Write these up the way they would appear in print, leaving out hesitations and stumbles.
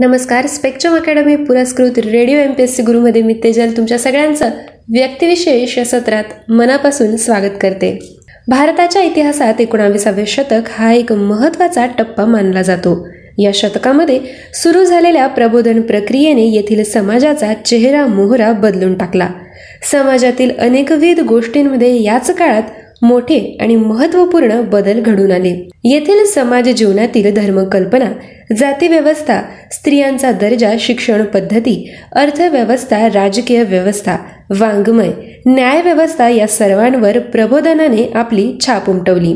नमस्कार. Spectrum academy पुरस्कृत radio MPSC गुरुमध्ये मी तेजल तुमच्या सगळ्यांचं व्यक्तिविशेष या सत्रात मनापासून स्वागत करते. भारताच्या इतिहासात 19वे शतक हा एक महत्त्वाचा टप्पा मानला जातो. या शतकामध्ये सुरू झालेल्या प्रबोधन प्रक्रियेने येथील समाजाचा चेहरा मोहरा बदलून टाकला. समाजातील अनेकविध गोष्टींमध्ये याच काळात मोठे आणि महत्त्वपूर्ण बदल घडून आले. येथील समाज जीवनातील धर्मकल्पना, जातीव्यवस्था, स्त्रियांचा दर्जा, शिक्षण पद्धती, अर्थव्यवस्था, राजकीय व्यवस्था, वाङ्मय, न्यायव्यवस्था या सर्वांवर प्रबोधनाने आपली छाप उमटवली.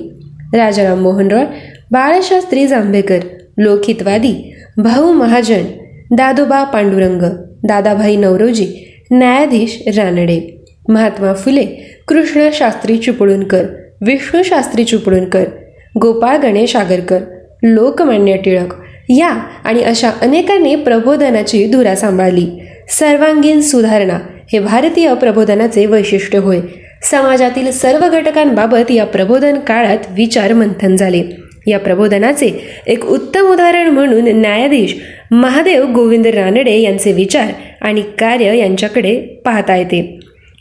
राजाराम मोहन रॉय, बाळशास्त्री जांभेकर, लोकहितवादी भाऊ महाजन, दादोबा पांडुरंग, दादाभाई नौरोजी, न्यायाधीश रानडे, महात्मा फुले, कृष्ण शास्त्री चिपळूणकर, विष्णू शास्त्री चिपळूणकर, गोपाळ गणेश आगरकर, लोकमान्य टिळक या आणि अशा अनेकांनी प्रबोधनाची धुरा सांभाळली. सर्वांगीण सुधारणा हे भारतीय प्रबोधनाचे वैशिष्ट्य होय. समाजातील सर्व घटकांबाबत या प्रबोधन काळात विचार मंथन झाले. या प्रबोधनाचे एक उत्तम उदाहरण म्हणून न्यायाधीश महादेव गोविंद रानडे यांचे विचार आणि कार्य यांच्याकडे पाहता येते.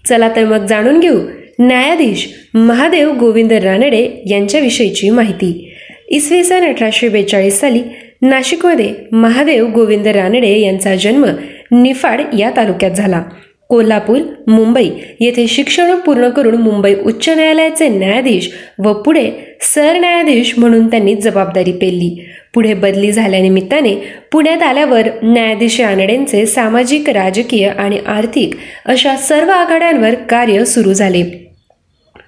चला तर मग जाणून घेऊ न्यायाधीश महादेव गोविंद रानडे यांच्याविषयीची माहिती. इसवी सन 1842 साली नाशिकमध्ये महादेव गोविंद रानडे यांचा जन्म निफाड या तालुक्यात झाला. कोल्हापूर, मुंबई येथे शिक्षण पूर्ण करून मुंबई उच्च न्यायालयाचे न्यायाधीश व पुढे सरन्यायाधीश म्हणून त्यांनी जबाबदारी पेलली. पुढे बदली झाल्यानिमित्ताने पुण्यात आल्यावर न्यायाधीश रानडेंचे सामाजिक, राजकीय आणि आर्थिक अशा सर्व आघाड्यांवर कार्य सुरू झाले.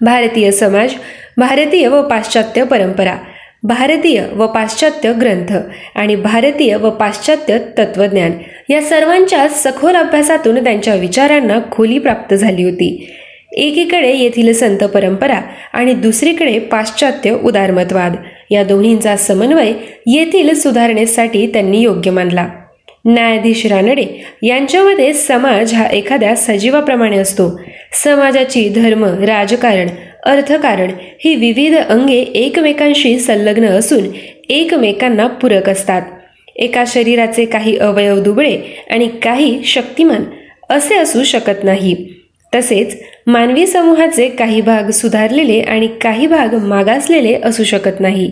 भारतीय समाज, भारतीय व पाश्चात्य परंपरा, भारतीय व पाश्चात्य ग्रंथ आणि भारतीय व पाश्चात्य तत्वज्ञान या सर्वांच्या सखोल अभ्यासातून त्यांच्या विचारांना खोली प्राप्त झाली होती. एकीकडे येथील संत परंपरा आणि दुसरीकडे पाश्चात्य उदारमतवाद या दोन्हींचा समन्वय येथील सुधारणेसाठी त्यांनी योग्य मानला. न्यायाधीश रानडे यांच्यामध्ये समाज हा एखाद्या सजीवाप्रमाणे असतो. समाजाची धर्म, राजकारण, अर्थकारण ही विविध अंगे एकमेकांशी संलग्न असून एकमेकांना पूरक असतात. एका शरीराचे काही अवयव दुबळे आणि काही शक्तिमान असे असू शकत नाही. तसेच मानवी समूहाचे काही भाग सुधारलेले आणि काही भाग मागासलेले असू शकत नाही.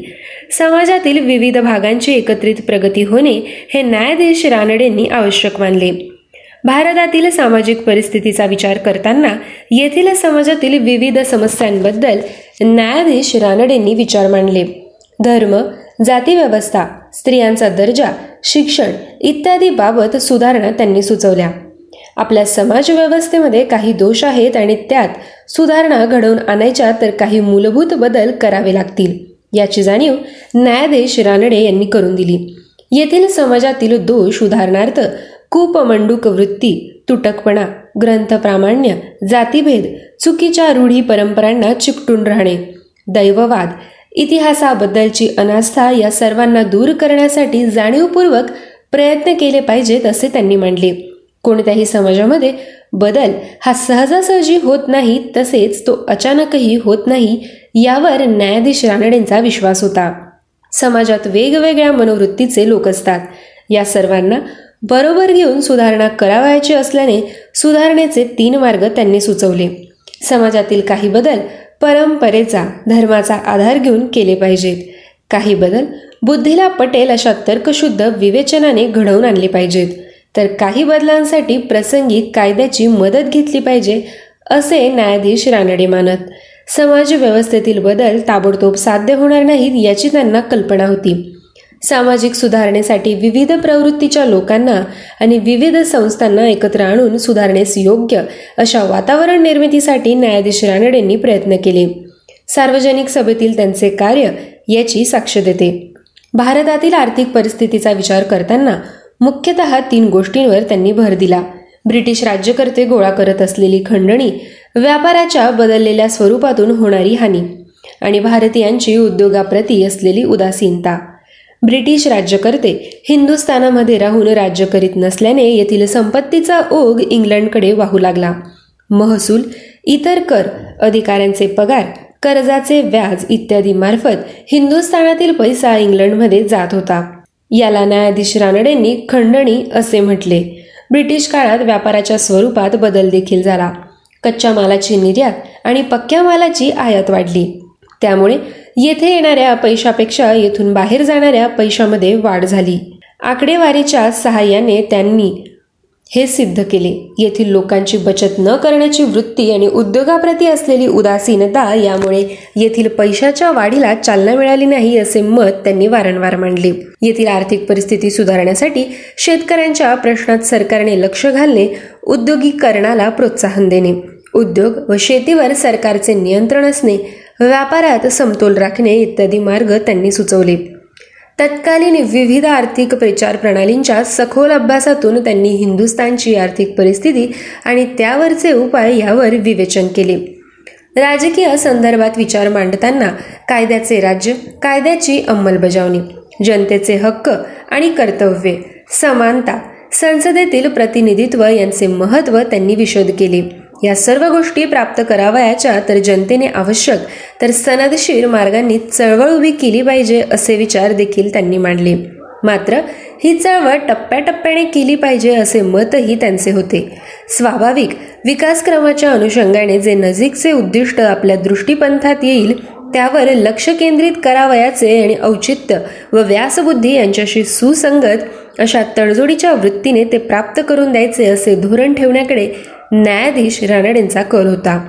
समाजातील विविध भागांची एकत्रित प्रगती होणे हे न्यायाधीश रानडेंनी आवश्यक मानले. भारतातील सामाजिक परिस्थितीचा विचार करताना येथील समाजातील विविध समस्यांबद्दल न्यायाधीश रानडेंनी विचार मांडले. धर्म, जातीव्यवस्था, स्त्रियांचा दर्जा, शिक्षण इत्यादी बाबत सुधारणा त्यांनी सुचवल्या. आपल्या समाज व्यवस्थेमध्ये काही दोष आहेत आणि त्यात सुधारणा घडवून आणायच्या तर काही मूलभूत बदल करावे लागतील याची जाणीव न्यायाधीश रानडे यांनी करून दिली. येथील समाजातील दोष उदाहरणार्थ कूपमंडूक वृत्ती, तुटकपणा, ग्रंथ प्रामाण्य, जातीभेद, चुकीच्या रूढी परंपरांना चिकटून राहणे, दैववाद, इतिहासाबद्दलची अनास्था या सर्वांना दूर करण्यासाठी जाणीवपूर्वक प्रयत्न केले पाहिजेत असे त्यांनी मांडले. कोणत्याही समाजामध्ये बदल हा सहजासहजी होत नाही, तसेच तो अचानकही होत नाही यावर न्यायाधीश रानडेंचा विश्वास होता. समाजात वेगवेगळ्या मनोवृत्तीचे लोक असतात. या सर्वांना बरोबर घेऊन सुधारणा करावयाची असल्याने सुधारणेचे 3 मार्ग त्यांनी सुचवले. समाजातील काही बदल परंपरेचा, धर्माचा आधार घेऊन केले पाहिजेत. काही बदल बुद्धीला पटेल अशा तर्कशुद्ध विवेचनाने घडवून आणले पाहिजेत. तर काही बदलांसाठी प्रसंगी कायद्याची मदत घेतली पाहिजे असे न्यायाधीश रानडे मानत. समाज व्यवस्थेतील बदल ताबडतोब साध्य होणार नाहीत याची त्यांना कल्पना होती. सामाजिक सुधारणेसाठी विविध प्रवृत्तीच्या लोकांना आणि विविध संस्थांना एकत्र आणून सुधारणेस योग्य अशा वातावरण निर्मितीसाठी न्यायाधीश रानडेंनी प्रयत्न केले. सार्वजनिक सभेतील त्यांचे कार्य याची साक्ष देते. भारतातील आर्थिक परिस्थितीचा विचार करताना मुख्यतः 3 गोष्टींवर त्यांनी भर दिला. ब्रिटिश राज्यकर्ते गोळा करत असलेली खंडणी, व्यापाराच्या बदललेल्या स्वरूपातून होणारी हानी आणि भारतीयांची उद्योगाप्रती असलेली उदासीनता. ब्रिटिश राज्यकर्ते हिंदुस्थानामध्ये राहून राज्य करीत नसल्याने येथील संपत्तीचा ओघ इंग्लंडकडे वाहू लागला. महसूल, इतर कर, अधिकाऱ्यांचे पगार, कर्जाचे व्याज इत्यादी मार्फत हिंदुस्थानातील पैसा इंग्लंडमध्ये जात होता. याला न्यायाधीश रानडेंनी खंडणी असे म्हटले. ब्रिटिश काळात व्यापाराच्या स्वरूपात बदल देखील झाला. कच्च्या मालाची निर्यात आणि पक्क्या मालाची आयात वाढली. त्यामुळे येथे येणाऱ्या पैशापेक्षा येथून बाहेर जाणाऱ्या पैशामध्ये वाढ झाली. आकडेवारीच्या सहाय्याने त्यांनी हे सिद्ध केले. येथील लोकांची बचत न करण्याची वृत्ती आणि उद्योगाप्रती असलेली उदासीनता यामुळे येथील पैशाच्या वाढीला चालना मिळाली नाही असे मत त्यांनी वारंवार मांडले. येथील आर्थिक परिस्थिती सुधारण्यासाठी शेतकऱ्यांच्या प्रश्नात सरकारने लक्ष घालणे, उद्योगीकरणाला प्रोत्साहन देणे, उद्योग व शेतीवर सरकारचे नियंत्रण असणे, व्यापारात समतोल राखणे इत्यादी मार्ग त्यांनी सुचवले. तत्कालीन विविध आर्थिक प्रचार प्रणालींच्या सखोल अभ्यासातून त्यांनी हिंदुस्थानची आर्थिक परिस्थिती आणि त्यावरचे उपाय यावर विवेचन केले. राजकीय संदर्भात विचार मांडताना कायद्याचे राज्य, कायद्याची अंमलबजावणी, जनतेचे हक्क आणि कर्तव्ये, समानता, संसदेतील प्रतिनिधित्व यांचे महत्त्व त्यांनी विशद केले. या सर्व गोष्टी प्राप्त करावयाच्या तर जनतेने आवश्यक तर सनदशीर मार्गांनी चळवळ उभी केली पाहिजे असे विचार देखील त्यांनी मांडले. मात्र ही चळवळ टप्प्याटप्प्याने केली पाहिजे असे मतही त्यांचे होते. स्वाभाविक विकासक्रमाच्या अनुषंगाने जे नजीकचे उद्दिष्ट आपल्या दृष्टीपंथात येईल त्यावर लक्ष केंद्रित करावयाचे आणि औचित्य व व्यासबुद्धी यांच्याशी सुसंगत अशा तडजोडीच्या वृत्तीने ते प्राप्त करून द्यायचे असे धोरण ठेवण्याकडे न्यायाधीश रानडेंचा कल होता.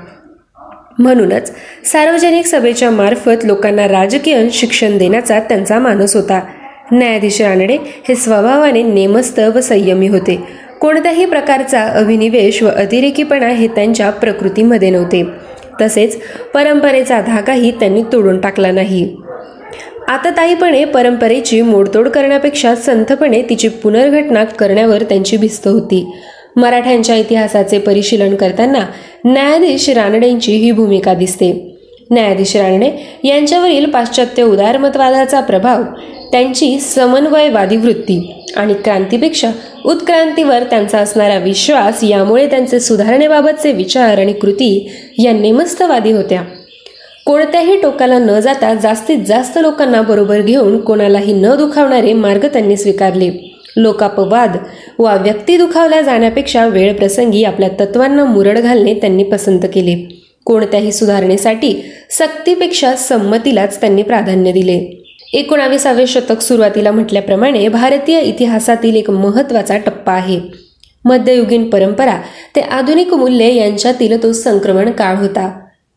म्हणूनच सार्वजनिक सभेच्या मार्फत लोकांना राजकीय शिक्षण देण्याचा त्यांचा मानस होता. न्यायाधीश रानडे हे स्वभावाने नेमस्त व संयमी होते. कोणत्याही प्रकारचा अभिनिवेश व अतिरेकीपणा हे त्यांच्या प्रकृतीमध्ये नव्हते. तसेच परंपरेचा धागाही त्यांनी तोडून टाकला नाही. आततायीपणे परंपरेची मोडतोड करण्यापेक्षा संथपणे तिची पुनर्घटना करण्यावर त्यांची भिस्त होती. मराठ्यांच्या इतिहासाचे परिशीलन करताना न्यायाधीश रानडेंची ही भूमिका दिसते. न्यायाधीश रानडे यांच्यावरील पाश्चात्य उदारमतवादाचा प्रभाव, त्यांची समन्वयवादी वृत्ती आणि क्रांतीपेक्षा उत्क्रांतीवर त्यांचा असणारा विश्वास यामुळे त्यांचे सुधारणेबाबतचे विचार आणि कृती या नेमस्तवादी होत्या. कोणत्याही टोकाला न जाता जास्तीत जास्त लोकांना बरोबर घेऊन कोणालाही न दुखावणारे मार्ग त्यांनी स्वीकारले. लोकापवाद वा व्यक्ती दुखावल्या जाण्यापेक्षा वेळ प्रसंगी आपल्या तत्वांना मुरड घालणे त्यांनी पसंत केले. कोणत्याही सुधारणेसाठी सक्तीपेक्षा संमतीलाच त्यांनी प्राधान्य दिले. 19व्या शतक सुरुवातीला म्हटल्याप्रमाणे भारतीय इतिहासातील एक महत्त्वाचा टप्पा आहे. मध्ययुगीन परंपरा ते आधुनिक मूल्ये यांच्यातील तो संक्रमण काळ होता.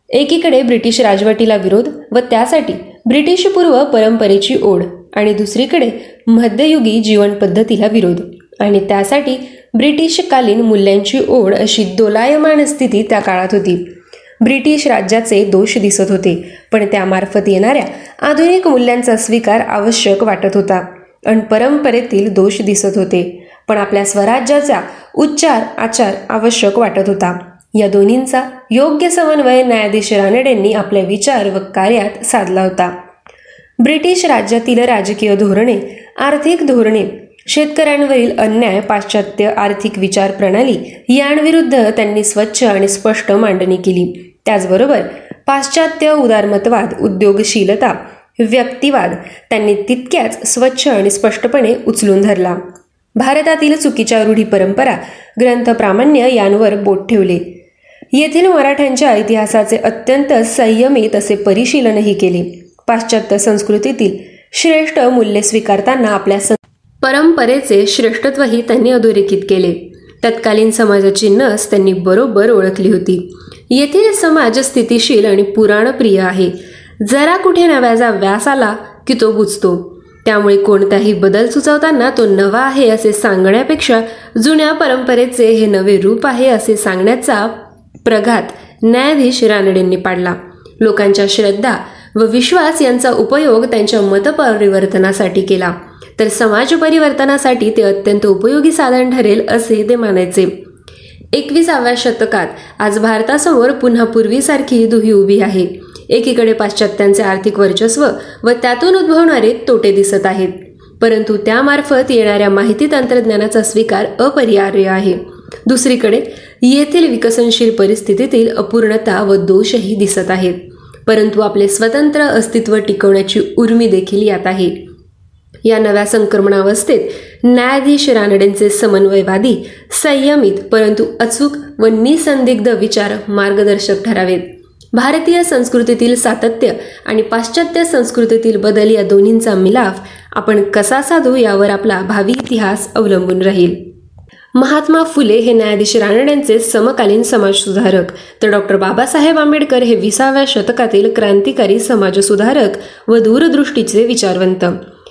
एकीकडे ब्रिटिश राजवटीला विरोध व त्यासाठी ब्रिटिशपूर्व परंपरेची ओढ आणि दुसरीकडे मध्ययुगी जीवन पद्धतीला विरोध आणि त्यासाठी ब्रिटिशकालीन मूल्यांची ओढ अशी दोलायमान स्थिती त्या काळात होती. ब्रिटिश राज्याचे दोष दिसत होते, पण त्यामार्फत येणाऱ्या आधुनिक मूल्यांचा स्वीकार आवश्यक वाटत होता. आणि परंपरेतील दोष दिसत होते, पण आपल्या स्वराज्याचा उच्चार आचार आवश्यक वाटत होता. या दोन्हींचा योग्य समन्वय न्यायाधीश रानडेंनी आपल्या विचार व कार्यात साधला होता. ब्रिटिश राज्यातील राजकीय धोरणे, आर्थिक धोरणे, शेतकऱ्यांवरील अन्याय, पाश्चात्य आर्थिक विचार प्रणाली यांविरुद्ध त्यांनी स्वच्छ आणि स्पष्ट मांडणी केली. त्याचबरोबर पाश्चात्य उदारमतवाद, उद्योगशीलता, व्यक्तिवाद त्यांनी तितक्याच स्वच्छ आणि स्पष्टपणे उचलून धरला. भारतातील चुकीच्या रूढी परंपरा, ग्रंथ प्रामाण्य यांवर बोट ठेवले. येथील मराठ्यांच्या इतिहासाचे अत्यंत संयमित असे परिशीलनही केले. पाश्चात्य संस्कृतीतील श्रेष्ठ मूल्ये स्वीकारताना आपल्या परंपरेचे श्रेष्ठत्वही त्यांनी अधोरेखित केले. तत्कालीन समाजाची नस त्यांनी बरोबर ओळखली होती. येथील समाज स्थितिशील आणि पुराणप्रिय आहे. जरा कुठे नव्याचा व्यास आला की तो बुजतो. त्यामुळे कोणताही बदल सुचवताना तो नवा आहे असे सांगण्यापेक्षा जुन्या परंपरेचे हे नवे रूप आहे असे सांगण्याचा प्रघात न्यायाधीश रानडेंनी पाडला. लोकांच्या श्रद्धा व विश्वास यांचा उपयोग त्यांच्या मतपरिवर्तनासाठी केला, तर समाज परिवर्तनासाठी ते अत्यंत उपयोगी साधन ठरेल असे ते मानायचे. 21व्या शतकात आज भारतासमोर पुन्हा पूर्वीसारखी दुही उभी आहे. एकीकडे पाश्चात्यांचे आर्थिक वर्चस्व व त्यातून उद्भवणारे तोटे दिसत आहेत, परंतु त्यामार्फत येणाऱ्या माहिती तंत्रज्ञानाचा स्वीकार अपरिहार्य आहे. दुसरीकडे येथील विकसनशील परिस्थितीतील अपूर्णता व दोषही दिसत आहेत, परंतु आपले स्वतंत्र अस्तित्व टिकवण्याची उर्मी देखील यात आहे. या नव्या संक्रमणावस्थेत न्यायाधीश रानडेंचे समन्वयवादी, संयमित परंतु अचूक व निसंदिग्ध विचार मार्गदर्शक ठरावेत. भारतीय संस्कृतीतील सातत्य आणि पाश्चात्य संस्कृतीतील बदल या दोन्हींचा मिलाफ आपण कसा साधू यावर आपला भावी इतिहास अवलंबून राहील. महात्मा फुले हे न्यायाधीश रानडेंचे समकालीन समाजसुधारक, तर डॉक्टर बाबासाहेब आंबेडकर हे 20व्या शतकातील क्रांतिकारी समाजसुधारक व दूरदृष्टीचे विचारवंत.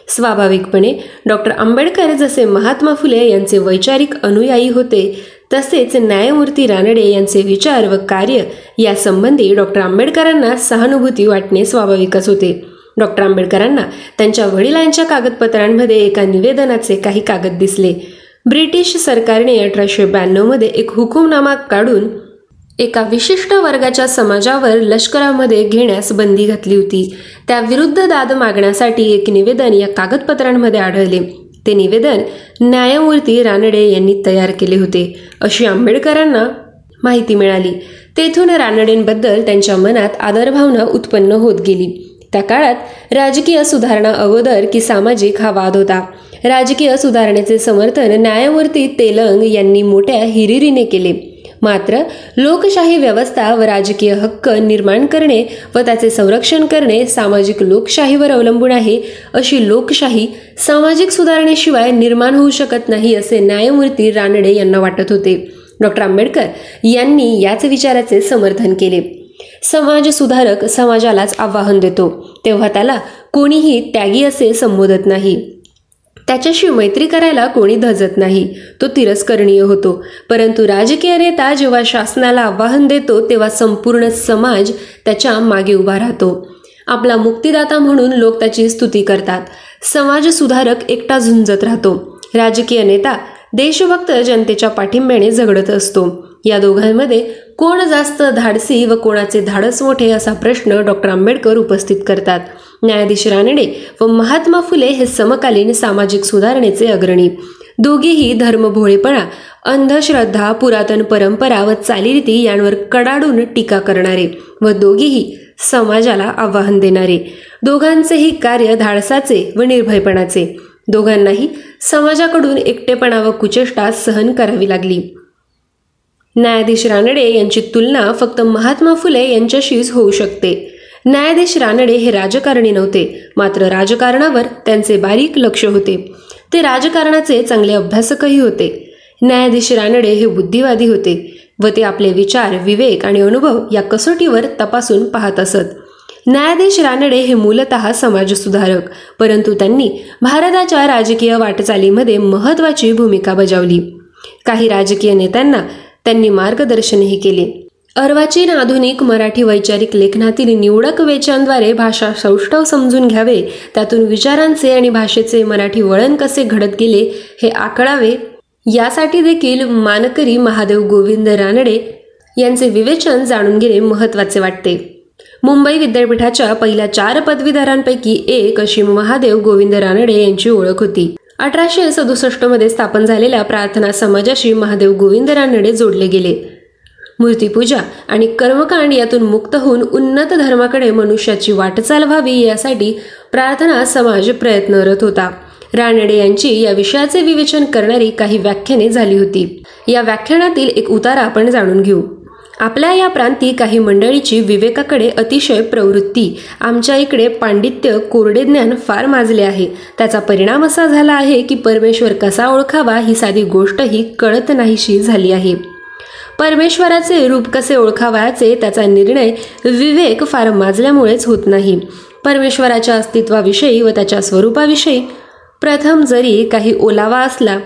स्वाभाविकपणे डॉक्टर आंबेडकर जसे महात्मा फुले यांचे वैचारिक अनुयायी होते, तसेच न्यायमूर्ती रानडे यांचे विचार व कार्य यासंबंधी डॉक्टर आंबेडकरांना सहानुभूती वाटणे स्वाभाविकच होते. डॉक्टर आंबेडकरांना त्यांच्या वडिलांच्या कागदपत्रांमध्ये एका निवेदनाचे काही कागद दिसले. ब्रिटिश सरकारने 1892 मध्ये एक हुकूमनामा काढून एका विशिष्ट वर्गाच्या समाजावर लष्करामध्ये घेण्यास बंदी घातली होती. त्याविरुद्ध दाद मागण्यासाठी एक निवेदन या कागदपत्रांमध्ये आढळले. ते निवेदन न्यायमूर्ती रानडे यांनी तयार केले होते अशी आंबेडकरांना माहिती मिळाली. तेथून रानडेंबद्दल त्यांच्या मनात आदरभावना उत्पन्न होत गेली. त्या काळात राजकीय सुधारणा अगोदर की सामाजिक हा वाद होता. राजकीय सुधारणेचे समर्थन न्यायमूर्ती तेलंग यांनी मोठ्या हिरिरीने केले. मात्र लोकशाही व्यवस्था व राजकीय हक्क निर्माण करणे व त्याचे संरक्षण करणे सामाजिक लोकशाहीवर अवलंबून आहे. अशी लोकशाही सामाजिक सुधारणेशिवाय निर्माण होऊ शकत नाही असे न्यायमूर्ती रानडे यांना वाटत होते. डॉक्टर आंबेडकर यांनी याच विचाराचे समर्थन केले. समाज सुधारक समाजालाच आव्हान देतो तेव्हा त्याला कोणीही त्यागी असे संबोधत नाही. त्याच्याशी मैत्री करायला कोणी धजत नाही, तो तिरस्करणीय होतो. परंतु राजकीय नेता जेव्हा शासनाला आव्हान देतो तेव्हा संपूर्ण समाज त्याच्या मागे उभा राहतो. आपला मुक्तिदाता म्हणून लोक त्याची स्तुती करतात. समाज सुधारक एकटा झुंजत राहतो. राजकीय नेता देशभक्त जनतेच्या पाठिंब्याने झगडत असतो. या दोघांमध्ये कोण जास्त धाडसी व कोणाचे धाडस मोठे असा प्रश्न डॉक्टर आंबेडकर उपस्थित करतात. न्यायाधीश रानडे व महात्मा फुले हे समकालीन सामाजिक सुधारणेचे अग्रणी. दोघेही धर्मभोळेपणा, अंधश्रद्धा, पुरातन परंपरा व चालीरीती यांवर कडाडून टीका करणारे व दोघेही समाजाला आव्हान देणारे. दोघांचेही कार्य धाडसाचे व निर्भयपणाचे. दोघांनाही समाजाकडून एकटेपणा व कुचेष्टा सहन करावी लागली. न्यायाधीश रानडे यांची तुलना फक्त महात्मा फुले यांच्याशीच होऊ शकते. न्यायाधीश रानडे हे राजकारणी नव्हते, मात्र राजकारणावर त्यांचे बारीक लक्ष होते. ते राजकारणाचे चांगले अभ्यासकही होते. न्यायाधीश रानडे हे बुद्धिवादी होते व ते आपले विचार, विवेक आणि अनुभव या कसोटीवर तपासून पाहत असत. न्यायाधीश रानडे हे मूलतः समाजसुधारक, परंतु त्यांनी भारताच्या राजकीय वाटचालीमध्ये महत्त्वाची भूमिका बजावली. काही राजकीय नेत्यांना त्यांनी मार्गदर्शनही केले. अर्वाचीन आधुनिक मराठी वैचारिक लेखनातील निवडक वेचांद्वारे भाषा सौष्ठव समजून घ्यावे, त्यातून विचारांचे आणि भाषेचे मराठी वळण कसे घडत गेले हे आकळावे, यासाठी देखील मानकरी महादेव गोविंद रानडे यांचे विवेचन जाणून घेणे महत्त्वाचे वाटते. मुंबई विद्यापीठाच्या पहिल्या 4 पदवीधरांपैकी एक अशी महादेव गोविंद रानडे यांची ओळख होती. 1867 मध्ये स्थापन झालेल्या प्रार्थना समाजाशी महादेव गोविंद रानडे जोडले गेले. मूर्तीपूजा आणि कर्मकांड यातून मुक्त होऊन उन्नत धर्माकडे मनुष्याची वाटचाल व्हावी यासाठी प्रार्थना समाज प्रयत्नरत होता. रानडे यांची या विषयाचे विवेचन करणारी काही व्याख्याने झाली होती. या व्याख्यानातील एक उतारा आपण जाणून घेऊ. आपल्या या प्रांती काही मंडळीची विवेकाकडे अतिशय प्रवृत्ती. आमच्या इकडे पांडित्य, कोरडे ज्ञान फार माजले आहे. त्याचा परिणाम असा झाला आहे की परमेश्वर कसा ओळखावा ही साधी गोष्टही कळत नाहीशी झाली आहे. परमेश्वराचे रूप कसे ओळखावयाचे त्याचा निर्णय विवेक फार माजल्यामुळेच होत नाही. परमेश्वराच्या अस्तित्वाविषयी व त्याच्या स्वरूपाविषयी प्रथम जरी काही ओलावा असला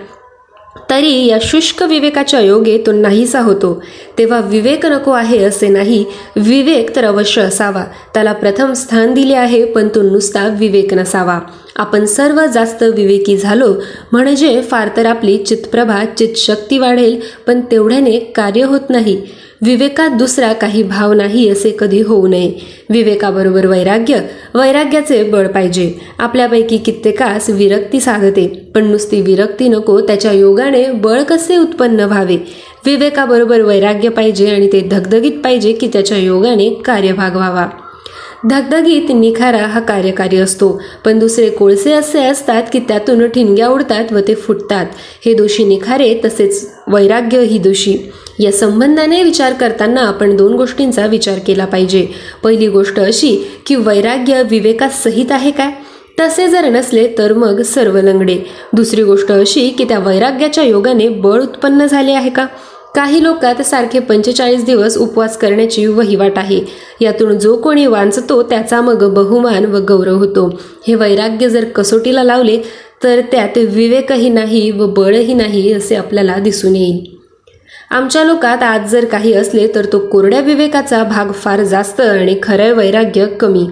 तरी या शुष्क विवेकाच्या योगे तो नाहीसा होतो. तेव्हा विवेक नको आहे असे नाही, विवेक तर अवश्य असावा. त्याला प्रथम स्थान दिले आहे, पण तो नुसता विवेक नसावा. आपण सर्व जास्त विवेकी झालो म्हणजे फार तर आपली चित्तप्रभा, चित्तशक्ती वाढेल, पण तेवढ्याने कार्य होत नाही. विवेकात दुसरा काही भाव नाही असे कधी होऊ नये. विवेकाबरोबर वैराग्य, वैराग्याचे बळ पाहिजे. आपल्यापैकी कित्येकास विरक्ती साधते, पण नुसती विरक्ती नको, त्याच्या योगाने बळ कसे उत्पन्न व्हावे. विवेकाबरोबर वैराग्य पाहिजे आणि ते धगधगीत पाहिजे की त्याच्या योगाने कार्यभाग व्हावा. धगधगीत निखारा हा कार्यकारी असतो, पण दुसरे कोळसे असे असतात की त्यातून ठिणग्या उडतात व ते फुटतात. हे दोषी निखारे, तसेच वैराग्य ही दोषी. या संबंधाने विचार करताना आपण 2 गोष्टींचा विचार केला पाहिजे. पहिली गोष्ट अशी की वैराग्य विवेकात सहित आहे काय? तसे जर नसले तर मग सर्व लंगडे. दुसरी गोष्ट अशी की त्या वैराग्याच्या योगाने बळ उत्पन्न झाले आहे का? काही लोकात सारखे 45 दिवस उपवास करण्याची वहिवाट आहे. यातून जो कोणी वांचतो त्याचा मग बहुमान व गौरव होतो. हे वैराग्य जर कसोटीला लावले तर त्यात विवेकही नाही व बळही नाही असे आपल्याला दिसून येईल. आमच्या लोकात आज जर काही असले तर तो कोरड्या विवेकाचा भाग फार जास्त आणि खरे वैराग्य कमी.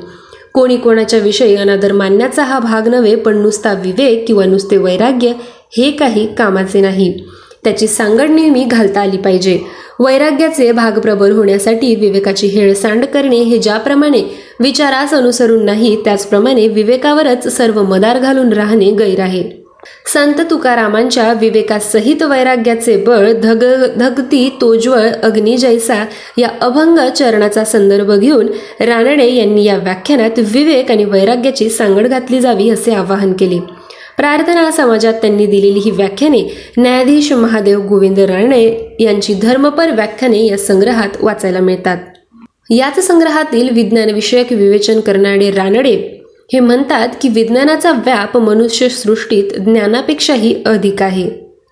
कोणी कोणाच्या विषयी अनादर मानण्याचा हा भाग नव्हे, पण नुसता विवेक किंवा नुसते वैराग्य हे काही कामाचे नाही. त्याची सांगड नेहमी घालता आली पाहिजे. वैराग्याचे भाग प्रबळ होण्यासाठी विवेकाची हेळसांड करणे हे ज्याप्रमाणे विचारास अनुसरून नाही, त्याचप्रमाणे विवेकावरच सर्व मदार घालून राहणे गैर आहे. संत तुकारामांच्या विवेकासहित वैराग्याचे बळ धगधगती तोज्वळ अग्नी जैसा या अभंग चरणाचा संदर्भ घेऊन रानडे यांनी या व्याख्यानात विवेक आणि वैराग्याची सांगड घातली जावी असे आवाहन केले. प्रार्थना समाजात त्यांनी दिलेली ही व्याख्याने न्यायाधीश महादेव गोविंद रानडे यांची धर्मपर व्याख्याने या संग्रहात वाचायला मिळतात. याच संग्रहातील विज्ञानविषयक विवेचन करणारे रानडे हे म्हणतात की विज्ञानाचा व्याप मनुष्य सृष्टीत ज्ञानापेक्षाही अधिक आहे.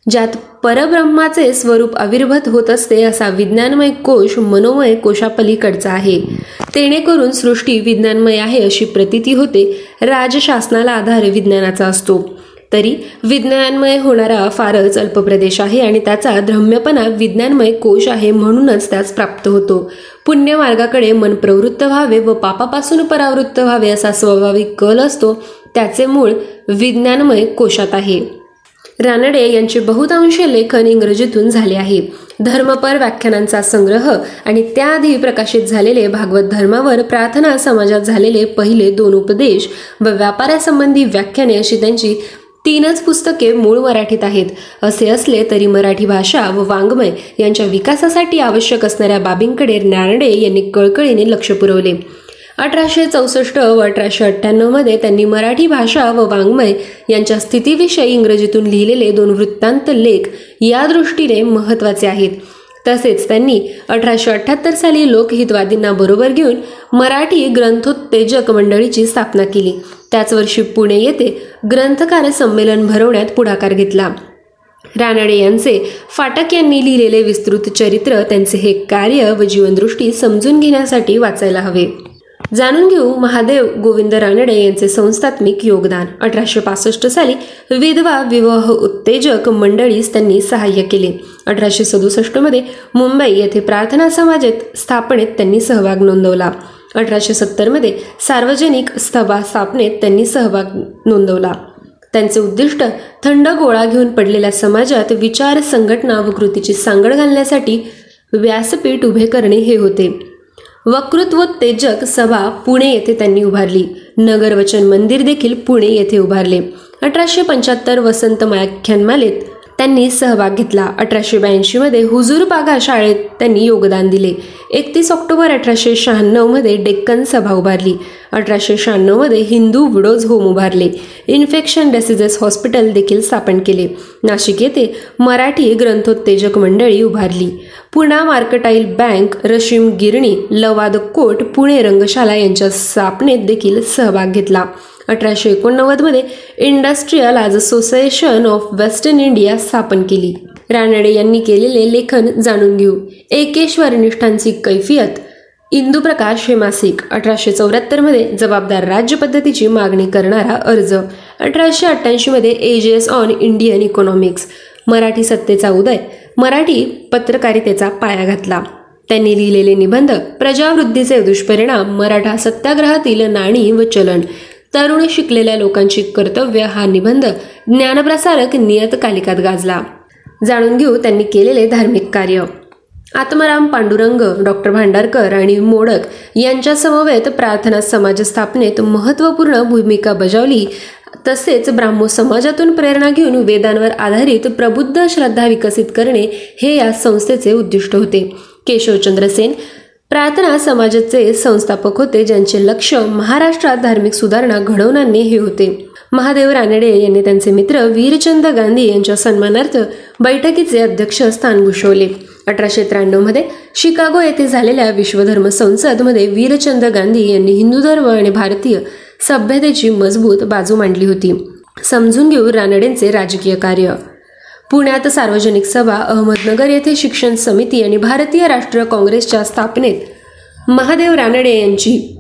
ज्यात परब्रह्माचे स्वरूप आविर्भूत होत असते असा विज्ञानमय कोश मनोमय कोशापलीकडचा आहे. तेणेकरून सृष्टी विज्ञानमय आहे अशी प्रतीती होते. राजशासनाला आधार विज्ञानाचा असतो, तरी विज्ञानमय होणारा फारच अल्प प्रदेश आहे आणि त्याचा धर्म्यपणा विज्ञानमय कोश आहे, म्हणूनच त्यास प्राप्त होतो. पुण्य मार्गाकडे मन प्रवृत्त व्हावे व पापापासून परावृत्त व्हावे असा स्वाभाविक कल असतो, त्याचे मूळ विज्ञानमय कोशात आहे. रानडे यांचे बहुतांश लेखन इंग्रजीतून झाले आहे. धर्मपर व्याख्यानांचा संग्रह आणि त्याआधी प्रकाशित झालेले भागवत धर्मावर प्रार्थना समाजात झालेले पहिले 2 उपदेश व व्यापारासंबंधी व्याख्याने अशी त्यांची 3च पुस्तके मूळ मराठीत आहेत. असे असले तरी मराठी भाषा व वाङ्मय यांच्या विकासासाठी आवश्यक असणाऱ्या बाबींकडे रानडे यांनी कळकळीने लक्ष पुरवले. 1864 व 1898 मध्ये त्यांनी मराठी भाषा व वाङ्मय यांच्या स्थितीविषयी इंग्रजीतून लिहिलेले 2 वृत्तांत लेख या दृष्टीने महत्त्वाचे आहेत. तसेच त्यांनी 1878 साली लोकहितवादींना बरोबर घेऊन मराठी ग्रंथोत्तेजक मंडळीची स्थापना केली. त्याच वर्षी पुणे येथे ग्रंथकार संमेलन भरवण्यात पुढाकार घेतला. रानडे यांचे फाटक यांनी लिहिलेले विस्तृत चरित्र, त्यांचे हे कार्य व जीवनदृष्टी समजून घेण्यासाठी वाचायला हवे. जाणून घेऊ महादेव गोविंद रानडे यांचे संस्थात्मिक योगदान. 1865 साली विधवा विवाह उत्तेजक मंडळीस त्यांनी सहाय्य केले. 1867 मध्ये मुंबई येथे प्रार्थना समाजात स्थापनेत त्यांनी सहभाग नोंदवला. 1870 मध्ये सार्वजनिक सभा स्थापनेत त्यांनी सहभाग नोंदवला. त्यांचे उद्दिष्ट थंड गोळा घेऊन पडलेल्या समाजात विचार, संघटना व कृतीची सांगड घालण्यासाठी व्यासपीठ उभे करणे हे होते. वक्तृत्वोत्तेजक सभा पुणे येथे त्यांनी उभारली. नगर वचन मंदिर देखील पुणे येथे उभारले. 1875 वसंत व्याख्यानमालेत त्यांनी सहभाग घेतला. 1882 मध्ये हुजूर पागा शाळेत त्यांनी योगदान दिले. 31 ऑक्टोबर 1896 मध्ये डेक्कन सभा उभारली. 1896 मध्ये हिंदू विडोज होम उभारले. इन्फेक्शन डिसीजेस हॉस्पिटल देखील स्थापन केले. नाशिक येथे मराठी ग्रंथोत्तेजक मंडळी उभारली. पुणा मार्कटाईल बँक, रशीम गिरणी, लवाद कोट, पुणे रंगशाला यांच्या स्थापनेत देखील सहभाग घेतला. 1889 मध्ये industrial association of western India स्थापन केली. रानडे यांनी केलेले लेखन जाणून घेऊ. एकेश्वर निष्ठांची कैफियत, इंदुप्रकाश हे मासिक. 1874 मध्ये जबाबदार राज्य पद्धतीची मागणी करणारा अर्ज. 1888 मध्ये essays on Indian economics. Marathi सत्तेचा उदय, मराठी पत्रकारितेचा पाया घातला. त्यांनी लिहिलेले निबंध, प्रजावृद्धीचे दुष्परिणाम, मराठा सत्याग्रहातील नाणी व चलन, तरुण शिकलेल्या लोकांची कर्तव्य हा निबंध ज्ञानप्रसारक नियतकालिकात गाजला. जाणून घेऊ त्यांनी केलेले धार्मिक कार्य. आत्माराम पांडुरंग, डॉक्टर भांडारकर आणि मोडक यांच्या समवेत प्रार्थना समाज स्थापनेत महत्त्वपूर्ण भूमिका बजावली. तसेच ब्राह्मो समाजातून प्रेरणा घेऊन वेदांवर आधारित प्रबुद्ध श्रद्धा विकसित करणे हे या संस्थेचे उद्दिष्ट होते. केशवचंद्र सेन, प्रार्थना समाजाचे संस्थापक होते, ज्यांचे लक्ष महाराष्ट्रात धार्मिक सुधारणा घडवून आणणे हे होते. महादेव रानडे यांनी त्यांचे मित्र वीरचंद गांधी यांच्या सन्मानार्थ बैठकीचे अध्यक्ष स्थान भूषवले. 1893 मध्ये शिकागो येथे झालेल्या विश्वधर्म संसदमध्ये वीरचंद गांधी यांनी हिंदू धर्म आणि भारतीय सभ्यतेची मजबूत बाजू मांडली होती. समजून घेऊ रानडेंचे राजकीय कार्य. पुण्यात सार्वजनिक सभा, अहमदनगर येथे शिक्षण समिती आणि भारतीय राष्ट्रीय काँग्रेसच्या स्थापनेत महादेव रानडे यांची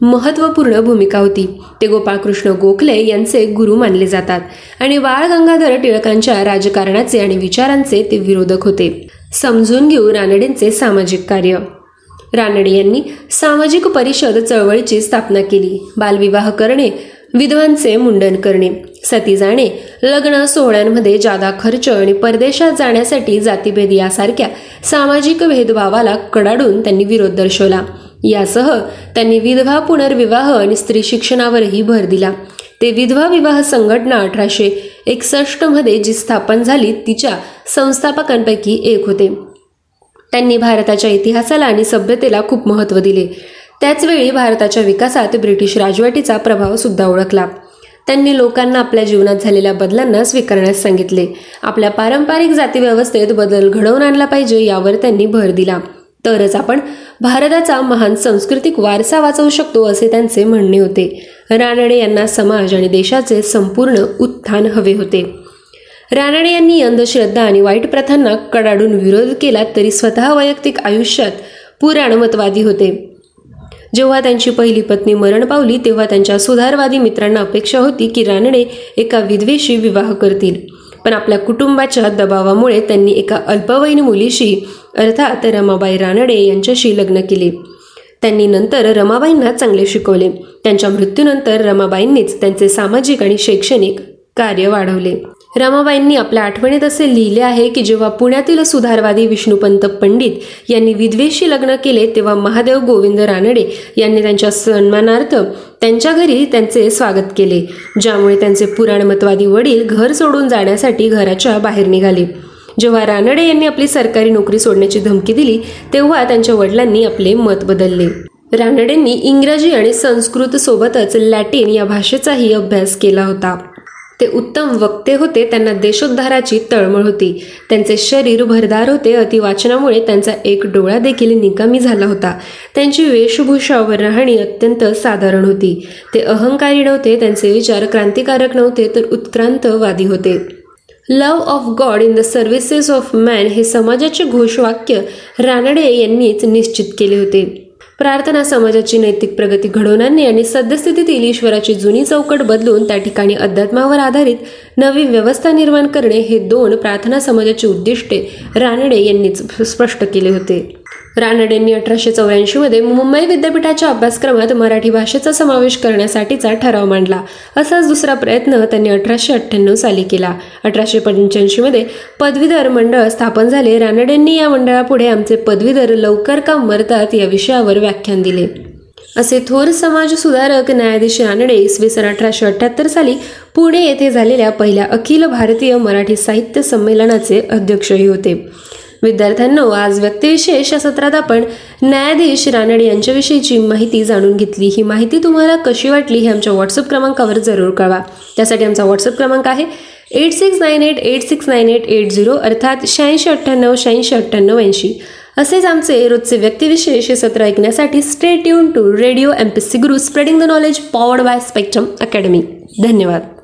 महत्त्वपूर्ण भूमिका होती. ते गोपाळकृष्ण गोखले यांचे गुरु मानले जातात आणि बाळ गंगाधर टिळकांच्या राजकारणाचे आणि विचारांचे ते विरोधक होते. समजून घेऊ रानडेंचे सामाजिक कार्य. रानडे यांनी सामाजिक परिषद चळवळीची स्थापना केली. बालविवाह करणे, विधवांचे मुंडन करणे, सती जाणे, लग्न सोहळ्यांमध्ये जादा खर्च आणि परदेशात जाण्यासाठी जातीभेद यासारख्या सामाजिक भेदभावाला कडाडून त्यांनी विरोध दर्शवला. यासह त्यांनी विधवा पुनर्विवाह आणि स्त्री शिक्षणावरही भर दिला. ते विधवा विवाह संघटना 1861 मध्ये जी स्थापन झाली तिच्या संस्थापकांपैकी एक होते. त्यांनी भारताच्या इतिहासाला आणि सभ्यतेला खूप महत्त्व दिले. त्याचवेळी भारताच्या विकासात ब्रिटिश राजवटीचा प्रभाव सुद्धा ओळखला. त्यांनी लोकांना आपल्या जीवनात झालेल्या बदलांना स्वीकारण्यास सांगितले. आपल्या पारंपरिक जातीव्यवस्थेत बदल घडवून आणला पाहिजे यावर त्यांनी भर दिला. तरच आपण भारताचा महान सांस्कृतिक वारसा वाचवू शकतो असे त्यांचे म्हणणे होते. रानडे यांना समाज आणि देशाचे संपूर्ण उत्थान हवे होते. रानडे यांनी अंधश्रद्धा आणि वाईट प्रथांना कडाडून विरोध केला तरी स्वतः वैयक्तिक आयुष्यात पुराणमतवादी होते. जेव्हा त्यांची पहिली पत्नी मरण पावली तेव्हा त्यांच्या सुधारवादी मित्रांना अपेक्षा होती की रानडे एका विधवेशी विवाह करतील, पण आपल्या कुटुंबाच्या दबावामुळे त्यांनी एका अल्पवयीन मुलीशी अर्थात रमाबाई रानडे यांच्याशी लग्न केले. त्यांनी नंतर रमाबाईंना चांगले शिकवले. त्यांच्या मृत्यूनंतर रमाबाईंनीच त्यांचे सामाजिक आणि शैक्षणिक कार्य वाढवले. रमाबाईंनी आपल्या आठवणीत असे लिहिले आहे की जेव्हा पुण्यातील सुधारवादी विष्णुपंत पंडित यांनी विधवेशी लग्न केले तेव्हा महादेव गोविंद रानडे यांनी त्यांच्या सन्मानार्थ त्यांच्या घरी त्यांचे स्वागत केले, ज्यामुळे त्यांचे पुराणमतवादी वडील घर सोडून जाण्यासाठी घराच्या बाहेर निघाले. जेव्हा रानडे यांनी आपली सरकारी नोकरी सोडण्याची धमकी दिली तेव्हा त्यांच्या वडिलांनी आपले मत बदलले. रानडेंनी इंग्रजी आणि संस्कृत सोबतच लॅटिन या भाषेचाही अभ्यास केला होता. ते उत्तम वक्ते होते. त्यांना देशोद्धाराची तळमळ होती. त्यांचे शरीर भरदार होते. अतिवाचनामुळे त्यांचा एक डोळा देखील निकामी झाला होता. त्यांची वेशभूषा व राहणी अत्यंत साधारण होती. ते अहंकारी नव्हते. त्यांचे विचार क्रांतिकारक नव्हते तर उत्क्रांतवादी होते. Love of God in the services of man हे समाजाचे घोषवाक्य रानडे यांनीच निश्चित केले होते. प्रार्थना समाजाची नैतिक प्रगती घडवून आणणे आणि सद्यस्थितीतील ईश्वराची जुनी चौकट बदलून त्या ठिकाणी अध्यात्मावर आधारित नवी व्यवस्था निर्माण करणे हे 2 प्रार्थना समाजाची उद्दिष्टे रानडे यांनीच स्पष्ट केले होते. रानडेंनी 1884 मध्ये मुंबई विद्यापीठाच्या अभ्यासक्रमात मराठी भाषेचा समावेश करण्यासाठीचा ठराव मांडला. असाच दुसरा प्रयत्न त्यांनी 1898 साली केला. 1885 मध्ये पदवीधर मंडळ स्थापन झाले. रानडेंनी या मंडळापुढे आमचे पदवीधर लवकर का मरतात या विषयावर व्याख्यान दिले. असे थोर समाज सुधारक न्यायाधीश रानडे इसवी सन 1878 साली पुणे येथे झालेल्या पहिल्या अखिल भारतीय मराठी साहित्य संमेलनाचे अध्यक्षही होते. विद्यार्थ्यांनो, आज व्यक्तिविशेष या सत्रात आपण न्यायाधीश रानडे यांच्याविषयीची माहिती जाणून घेतली. ही माहिती तुम्हाला कशी वाटली हे आमच्या व्हॉट्सअप क्रमांकावर जरूर कळवा. त्यासाठी आमचा व्हॉट्सअप क्रमांक आहे 8698869880 अर्थात 8698869880. असेच आमचे रोजचे व्यक्तिविशेष हे सत्र ऐकण्यासाठी stay tune to radio MPSC Guru, spreading the knowledge, powered by Spectrum Academy. धन्यवाद.